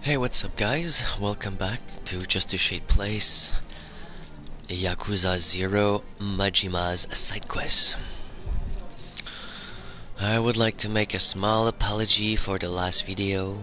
Hey, what's up, guys? Welcome back to Just a Shade Place, Yakuza 0 Majima's side quest. I would like to make a small apology for the last video.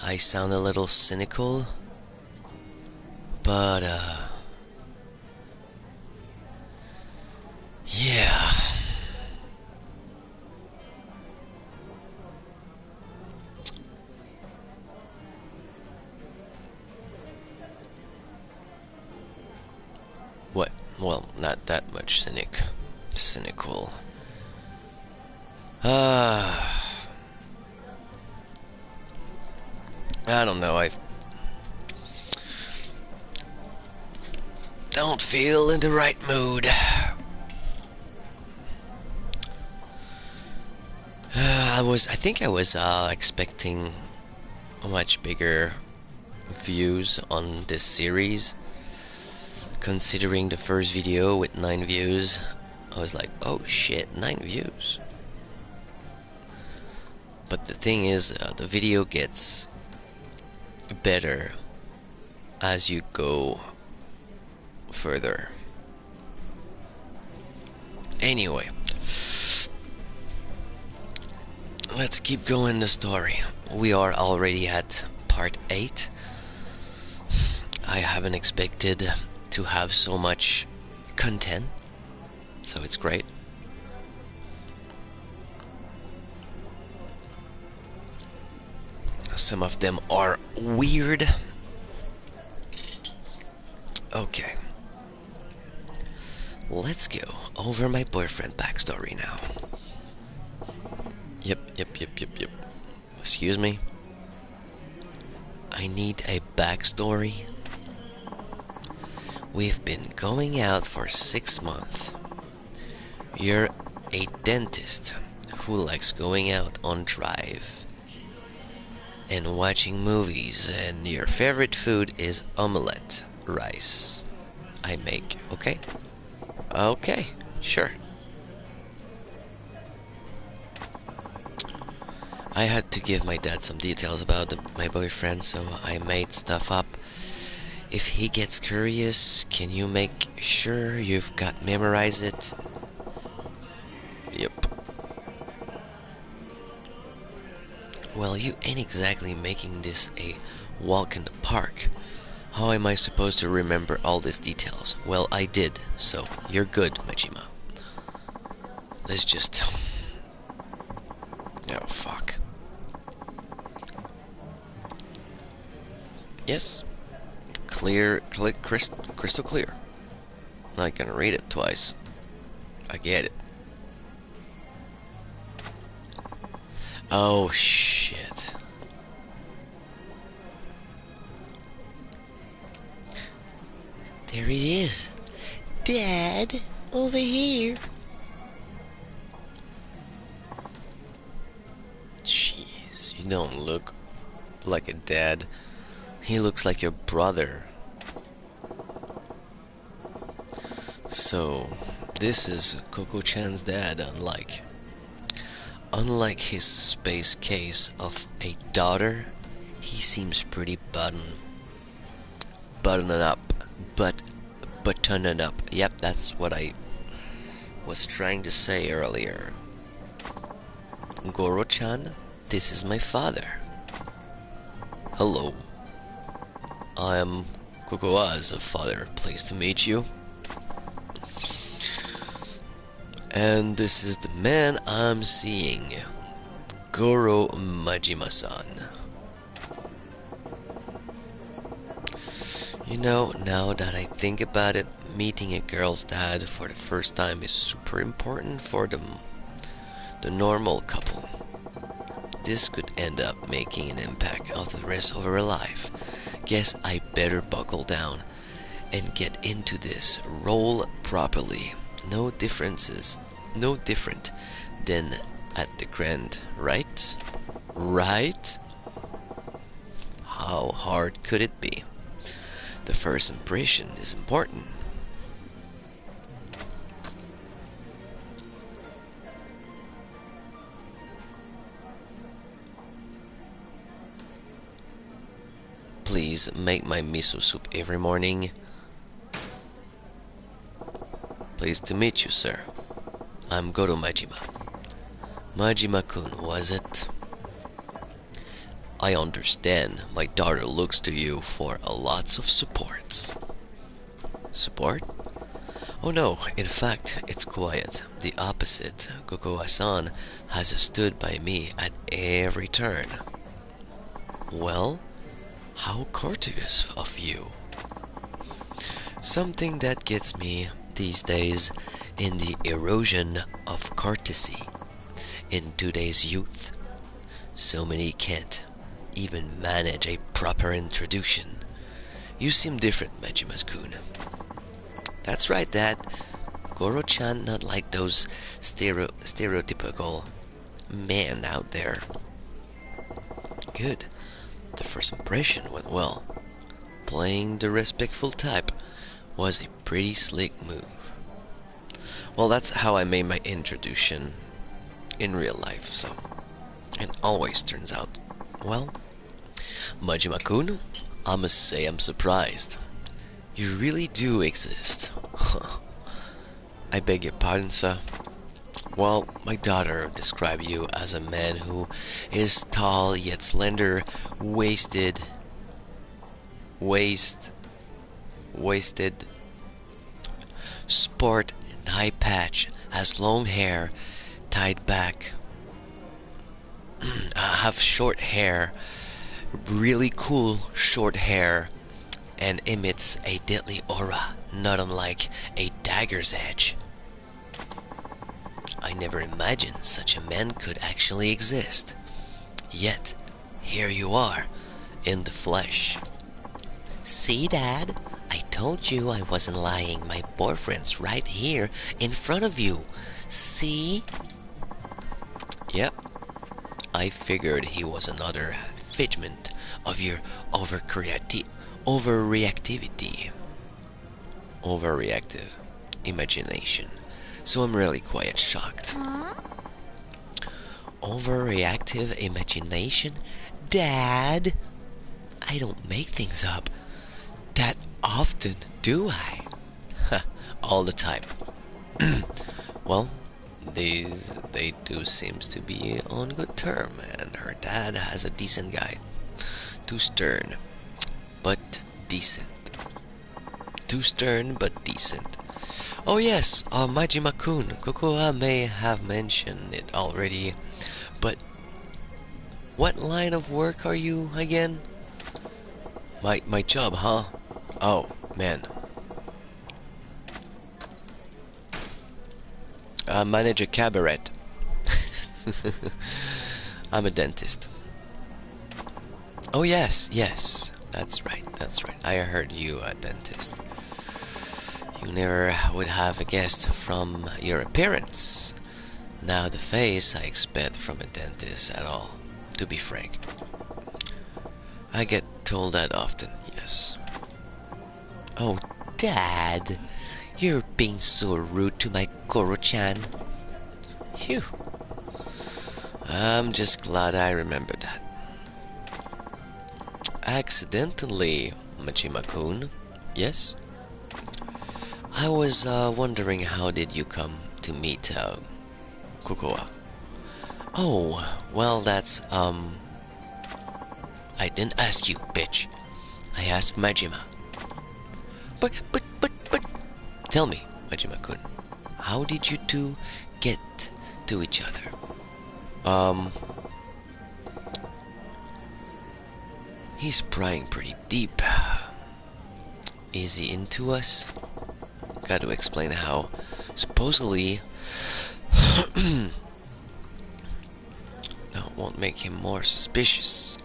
I sound a little cynical, but yeah. What? Well, not that much cynical. I don't know. I don't feel in the right mood. I think I was expecting much bigger views on this series. Considering the first video with 9 views, I was like, oh shit, 9 views. But the thing is, the video gets better as you go further. Anyway, let's keep going the story. We are already at part 8. I haven't expected to have so much content, so it's great. Some of them are weird. Okay. Let's go over my boyfriend backstory now. Yep. Excuse me. I need a backstory. We've been going out for 6 months. You're a dentist who likes going out on drive and watching movies, and your favorite food is omelette rice I make, okay? Okay, sure. I had to give my dad some details about my boyfriend, so I made stuff up. If he gets curious, can you make sure you've got memorize it? Yep. Well, you ain't exactly making this a walk in the park. How am I supposed to remember all these details? Well, I did, so you're good, Majima. Let's just... Oh, fuck. Yes. Clear, crystal clear. I'm not gonna read it twice. I get it. Oh, shit. There it is. Dad, over here. Jeez, you don't look like a dad. He looks like your brother. So, this is Coco-chan's dad, unlike his space case of a daughter, he seems pretty buttoned up. Yep, that's what I was trying to say earlier. Goro-chan, this is my father. Hello. I am Kokoa's father. Pleased to meet you. And this is the man I'm seeing. Goro Majima-san. You know, now that I think about it, meeting a girl's dad for the first time is super important for the normal couple. This could end up making an impact on the rest of her life. Guess I better buckle down and get into this role properly. No different than at the Grand, right? Right? How hard could it be? The first impression is important. please make my miso soup every morning? Pleased to meet you, sir. I'm Goro Majima. Majima-kun, was it? I understand my daughter looks to you for a lots of support. Support? Oh no, in fact, it's quiet. The opposite. Kokowa-san has stood by me at every turn. Well, how courteous of you. Something that gets me these days in the erosion of courtesy in today's youth. So many can't even manage a proper introduction. You seem different, Majima-kun. That's right, Dad. Goro-chan not like those stereotypical men out there. Good. The first impression went well. Playing the respectful type was a pretty slick move. Well, that's how I made my introduction in real life, so it always turns out well. Majima-kun, I must say I'm surprised. You really do exist. I beg your pardon, sir. Well, my daughter described you as a man who is tall yet slender, wasted, sport and eye patch, has long hair, tied back, have short hair, really cool short hair, and emits a deadly aura, not unlike a dagger's edge. I never imagined such a man could actually exist. Yet, here you are, in the flesh. See, Dad? I told you I wasn't lying. My boyfriend's right here, in front of you. See? Yep. I figured he was another figment of your overreactive imagination. So I'm really quite shocked. Huh? Overreactive imagination? Dad? I don't make things up that often, do I? All the time. Well, they do seems to be on good term, and her dad has a decent guy. Too stern, but decent. Too stern, but decent. Oh yes, Majima-kun, Kokoa may have mentioned it already, but what line of work are you again? My job, huh? Oh, man. I manage a cabaret. I'm a dentist. Oh yes, that's right. I heard you a dentist. You never would have guessed from your appearance. Now the face I expect from a dentist at all, to be frank. I get told that often, yes. Oh, Dad, you're being so rude to my Goro-chan. Phew. I'm just glad I remembered that. Accidentally, Majima-kun. Yes? I was wondering how did you come to meet Kokoa? Oh, well that's I didn't ask you, bitch. I asked Majima. But tell me, Majima-kun, how did you two get to each other? He's prying pretty deep. Is he into us? Got to explain how. Supposedly, that won't make him more suspicious.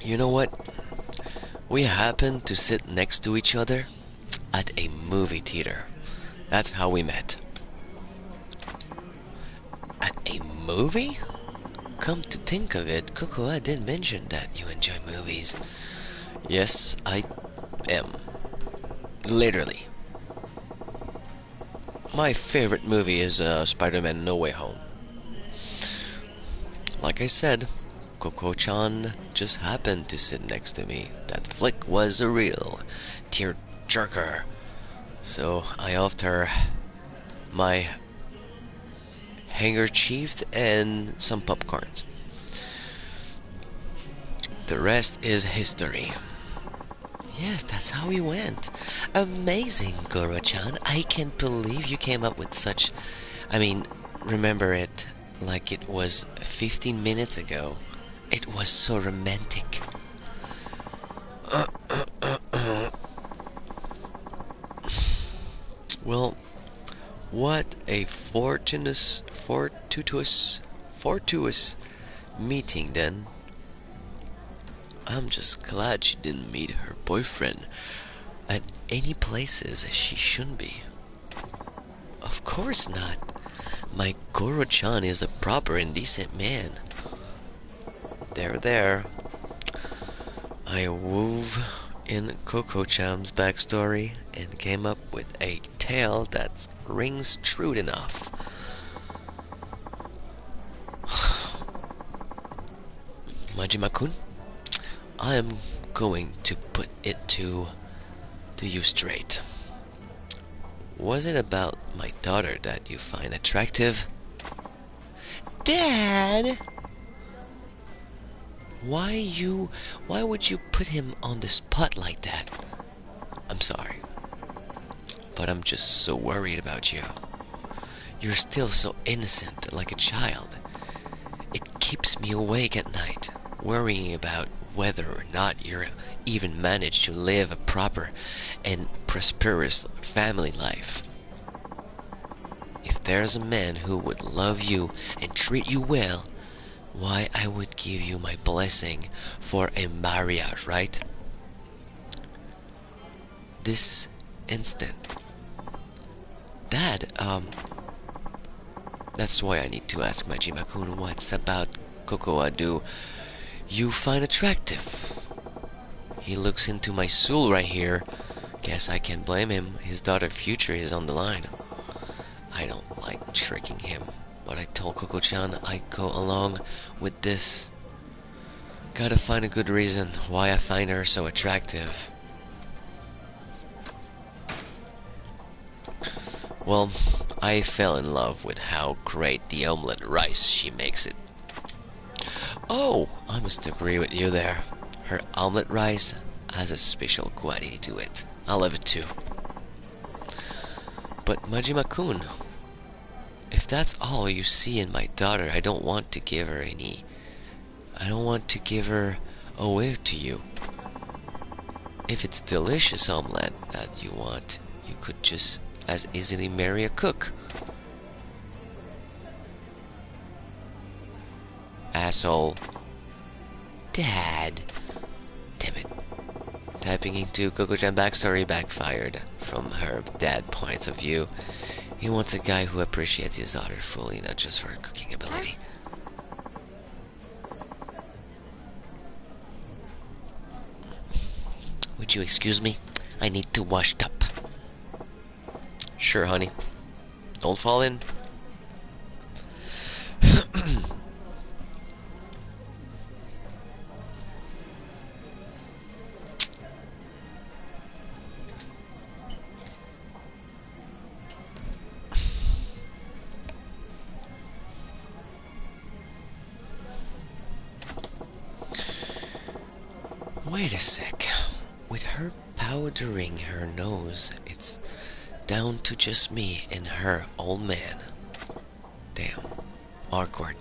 You know what? We happened to sit next to each other at a movie theater. That's how we met. At a movie? Come to think of it, Kokoa did mention that you enjoy movies. Yes, I am. Literally. My favorite movie is Spider-Man No Way Home. Like I said, Coco-chan just happened to sit next to me. That flick was a real tear-jerker. So I offered her my handkerchief and some popcorns. The rest is history. Yes, that's how we went. Amazing, Goro-chan. I can't believe you came up with such... I mean, remember it like it was 15 minutes ago. It was so romantic. Well, what a fortuitous meeting then. I'm just glad she didn't meet her boyfriend at any places she shouldn't be. Of course not. My Goro-chan is a proper and decent man. There. I wove in Coco-chan's backstory and came up with a tale that rings true enough. Majima-kun, I am going to put it to you straight. Was it about my daughter that you find attractive? Dad! Why would you put him on the spot like that? I'm sorry, but I'm just so worried about you. You're still so innocent, like a child. It keeps me awake at night, worrying about whether or not you even manage to live a proper and prosperous family life. If there's a man who would love you and treat you well, why, I would give you my blessing for a marriage, right? This instant. Dad, that's why I need to ask Majima-kun what's about Cocoa do you find attractive. He looks into my soul right here. Guess I can't blame him. His daughter's future is on the line. I don't like tricking him, but I told Coco-chan I'd go along with this. Gotta find a good reason why I find her so attractive. Well, I fell in love with how great the omelette rice she makes it. Oh, I must agree with you there. Her omelette rice has a special quality to it. I love it too. But Majima-kun, if that's all you see in my daughter, I don't want to give her away to you. If it's delicious omelette that you want, you could just as easily marry a cook. Asshole. Dad. Damn it. Typing into Coco-chan backstory backfired from her dad points of view. He wants a guy who appreciates his daughter fully, not just for her cooking ability. Would you excuse me? I need to wash up. Sure, honey. Don't fall in. Wait a sec. With her powdering her nose, it's down to just me and her old man. Damn. Awkward.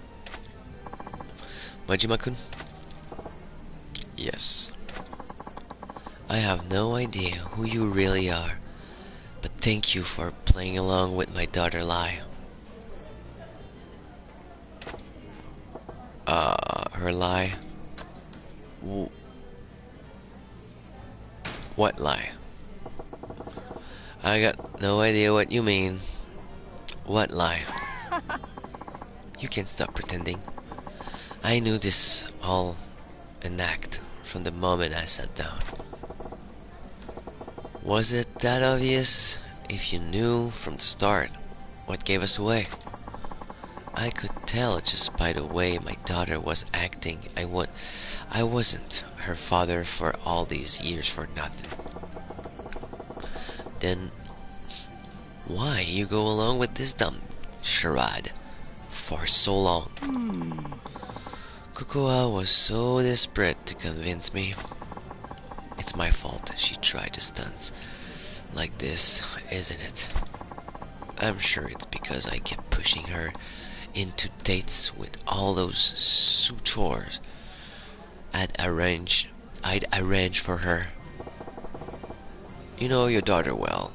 Majima-kun? Yes. I have no idea who you really are, but thank you for playing along with my daughter lie. Her lie? What lie? I got no idea what you mean. What lie? You can't stop pretending. I knew this all an act from the moment I sat down. Was it that obvious? If you knew from the start, What gave us away? I could tell just by the way my daughter was acting. I wasn't her father for all these years for nothing. Then why you go along with this dumb charade for so long? Kukua was so desperate to convince me. It's my fault she tried to stunts like this, isn't it? I'm sure it's because I kept pushing her into dates with all those suitors I'd arrange for her. You know your daughter well.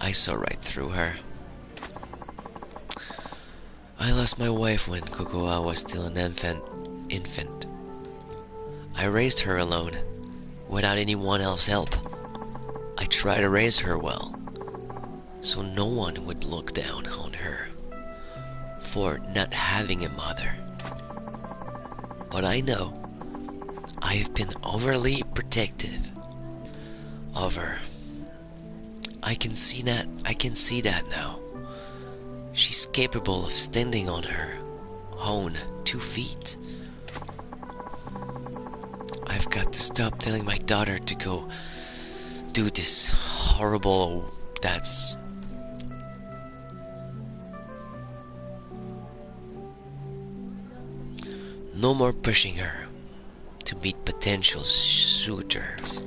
I saw right through her. I lost my wife when Kukua was still an infant. I raised her alone, without anyone else's help. I tried to raise her well, so no one would look down on her for not having a mother. But I know I've been overly protective of her. I can see that now. She's capable of standing on her own 2 feet. I've got to stop telling my daughter to go do this horrible that's no more pushing her to meet potential suitors.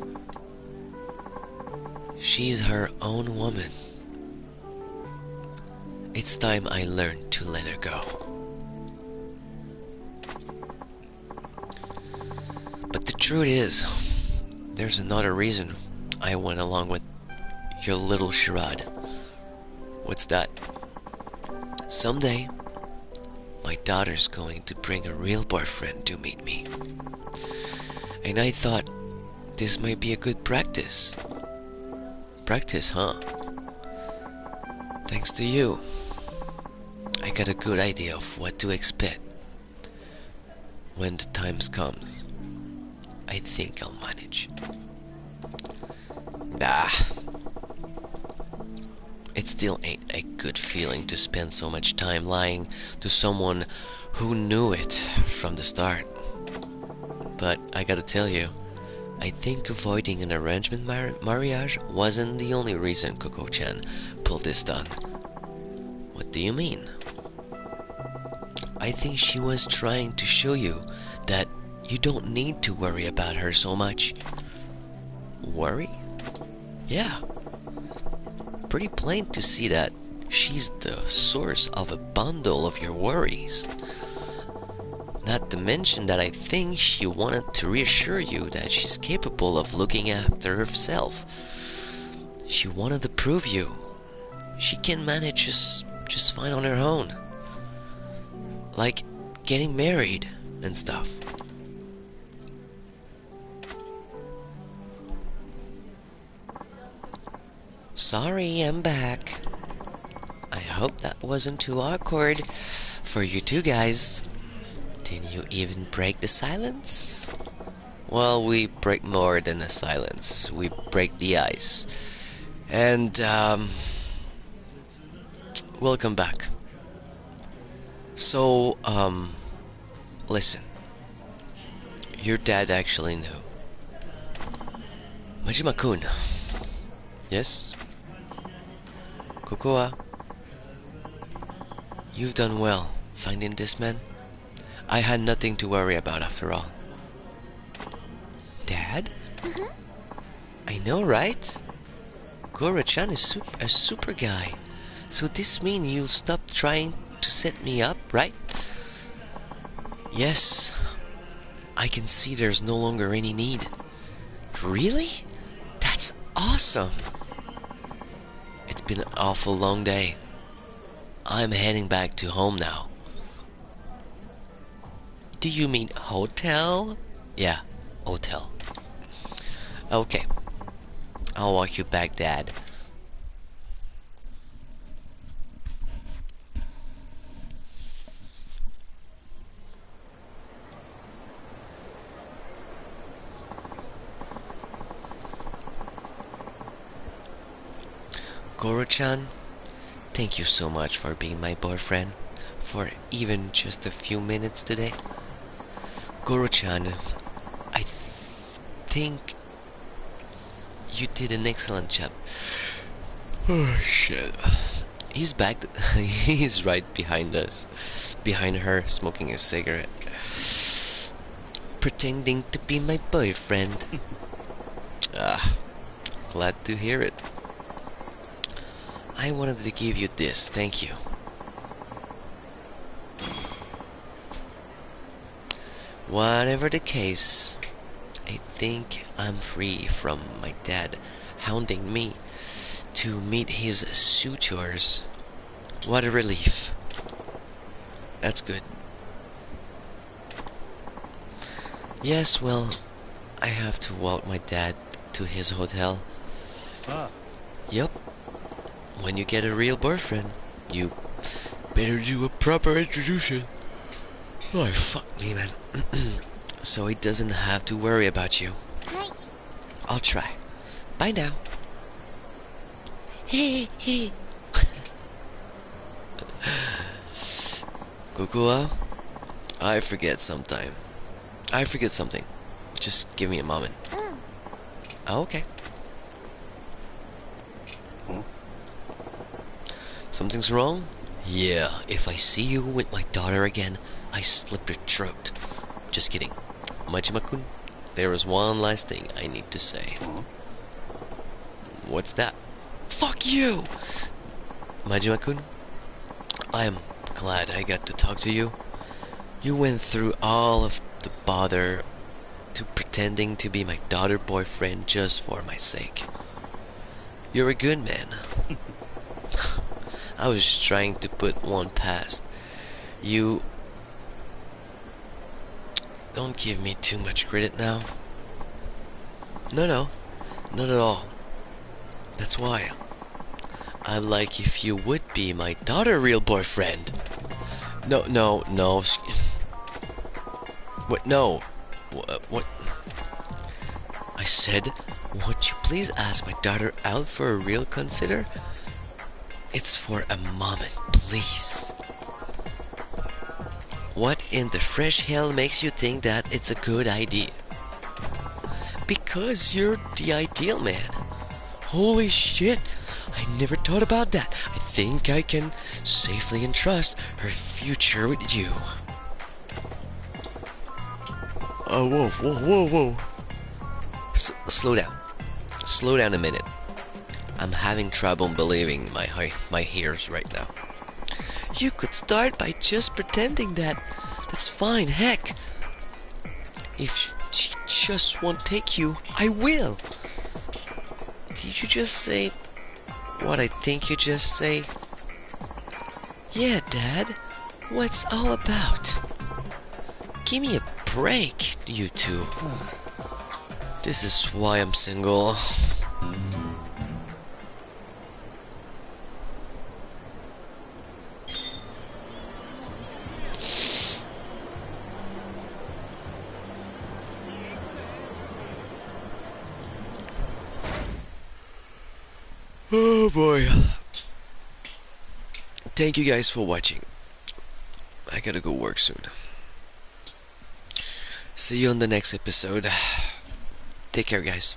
She's her own woman. It's time I learned to let her go. But the truth is, there's another reason I went along with your little charade. What's that? Someday, my daughter's going to bring a real boyfriend to meet me. And I thought this might be a good practice. Practice, huh? Thanks to you, I got a good idea of what to expect when the time comes. I think I'll manage. It still ain't a good feeling to spend so much time lying to someone who knew it from the start. But I gotta tell you, I think avoiding an arrangement marriage wasn't the only reason Coco-chan pulled this stunt. What do you mean? I think she was trying to show you that you don't need to worry about her so much. Worry? Yeah. Pretty plain to see that she's the source of a bundle of your worries. Not to mention that I think she wanted to reassure you that she's capable of looking after herself. She wanted to prove you she can manage just fine on her own. Like getting married and stuff. Sorry, I'm back. I hope that wasn't too awkward for you two guys. Didn't you even break the silence? Well, we break more than a silence. We break the ice. And, welcome back. So, listen. Your dad actually knew. Majima-kun. Yes? Kokoa, you've done well finding this man. I had nothing to worry about after all. Dad? I know, right? Goro-chan is a super guy. So this means you'll stop trying to set me up, right? Yes. I can see there's no longer any need. Really? That's awesome. It's been an awful long day. I'm heading back to home now. Do you mean hotel? Yeah, hotel. Okay. I'll walk you back, Dad. Goro-chan, Thank you so much for being my boyfriend for even just a few minutes today. Goro-chan, I think you did an excellent job. Oh shit. He's back. He's right behind us. Behind her, smoking a cigarette. Pretending to be my boyfriend. Ah, glad to hear it. I wanted to give you this, thank you. Whatever the case, I think I'm free from my dad hounding me to meet his suitors. What a relief. That's good. Yes, well, I have to walk my dad to his hotel. Yup. When you get a real boyfriend, you better do a proper introduction. Oh, fuck me, man. So he doesn't have to worry about you. Hi. I'll try. Bye now. Hey, hey. Kukua, I forget something. Just give me a moment. Oh, okay. Something's wrong? Yeah, if I see you with my daughter again, I slip your throat. Just kidding. Majima-kun, there is one last thing I need to say. What's that? Fuck you! Majima-kun, I am glad I got to talk to you. You went through all of the bother to pretending to be my daughter boyfriend just for my sake. You're a good man. I was just trying to put one past. You... Don't give me too much credit now. No, not at all. That's why I'd like if you would be my daughter real boyfriend. No. What? No. What? I said, would you please ask my daughter out for a real consider? It's for a moment, please. What in the fresh hell makes you think that it's a good idea? Because you're the ideal man. Holy shit, I never thought about that. I think I can safely entrust her future with you. Oh, whoa. Slow down. Slow down a minute. I'm having trouble believing my ears right now. You could start by just pretending that. That's fine, heck. If she just won't take you, I will. Did you just say what I think you just say? Yeah, Dad. What's all about? Give me a break, you two. This is why I'm single. Oh boy. Thank you guys for watching. I gotta go work soon. See you on the next episode. Take care, guys.